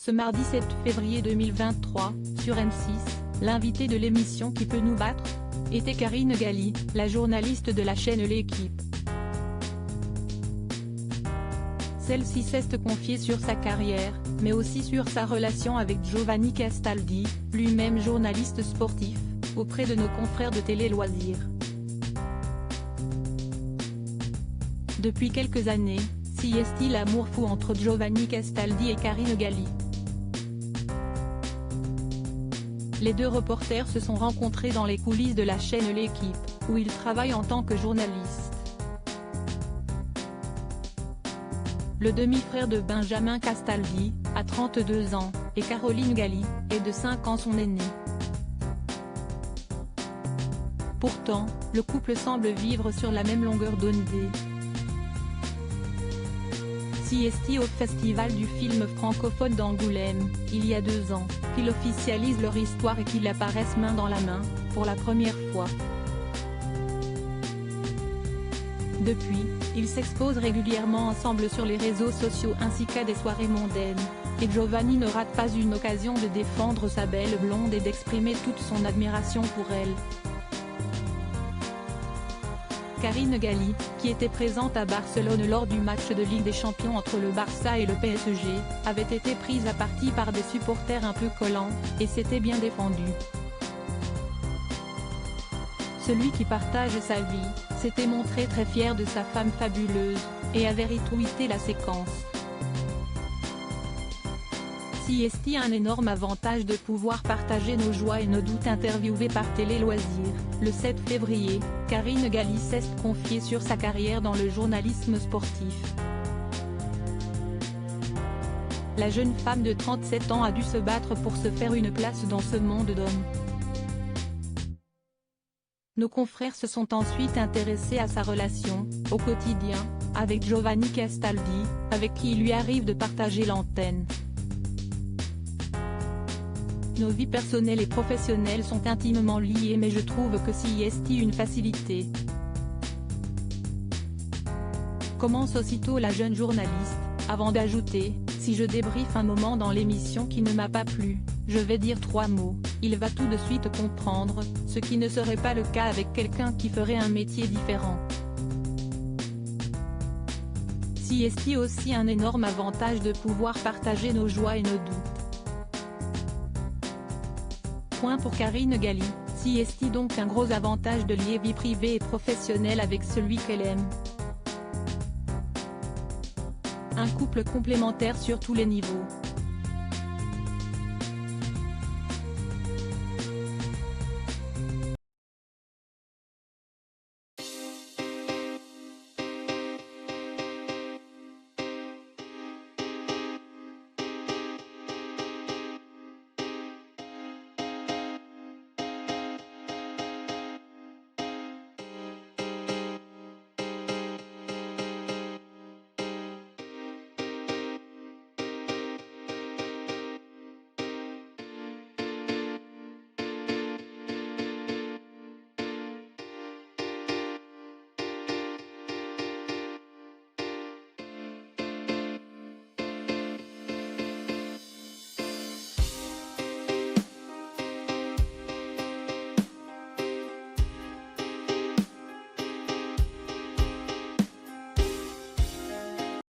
Ce mardi 7 février 2023, sur M6, l'invitée de l'émission Qui peut nous battre était Karine Galli, la journaliste de la chaîne L'Équipe. Celle-ci s'est confiée sur sa carrière, mais aussi sur sa relation avec Giovanni Castaldi, lui-même journaliste sportif, auprès de nos confrères de Télé Loisirs. Depuis quelques années, s'y est-il l'amour fou entre Giovanni Castaldi et Karine Galli. Les deux reporters se sont rencontrés dans les coulisses de la chaîne L'Équipe, où ils travaillent en tant que journalistes. Le demi-frère de Benjamin Castaldi, a 32 ans, et Caroline Galli, est de 5 ans son aîné. Pourtant, le couple semble vivre sur la même longueur d'onde. S'y est-il au festival du film francophone d'Angoulême, il y a 2 ans, qu'ils officialisent leur histoire et qu'ils apparaissent main dans la main, pour la première fois. Depuis, ils s'exposent régulièrement ensemble sur les réseaux sociaux ainsi qu'à des soirées mondaines, et Giovanni ne rate pas une occasion de défendre sa belle blonde et d'exprimer toute son admiration pour elle. Karine Galli, qui était présente à Barcelone lors du match de Ligue des Champions entre le Barça et le PSG, avait été prise à partie par des supporters un peu collants, et s'était bien défendue. Celui qui partage sa vie, s'était montré très fier de sa femme fabuleuse, et avait retweeté la séquence. S'y est-il un énorme avantage de pouvoir partager nos joies et nos doutes. Interviewée par Télé Loisirs, le 7 février, Karine Galli s'est confiée sur sa carrière dans le journalisme sportif. La jeune femme de 37 ans a dû se battre pour se faire une place dans ce monde d'hommes. Nos confrères se sont ensuite intéressés à sa relation, au quotidien, avec Giovanni Castaldi, avec qui il lui arrive de partager l'antenne. Nos vies personnelles et professionnelles sont intimement liées, mais je trouve que s'y est-il une facilité. Commence aussitôt la jeune journaliste, avant d'ajouter, si je débriefe un moment dans l'émission qui ne m'a pas plu, je vais dire 3 mots, il va tout de suite comprendre, ce qui ne serait pas le cas avec quelqu'un qui ferait un métier différent. S'y est-il aussi un énorme avantage de pouvoir partager nos joies et nos doutes. Point pour Karine Galli, s'y est-il donc un gros avantage de lier vie privée et professionnelle avec celui qu'elle aime. Un couple complémentaire sur tous les niveaux.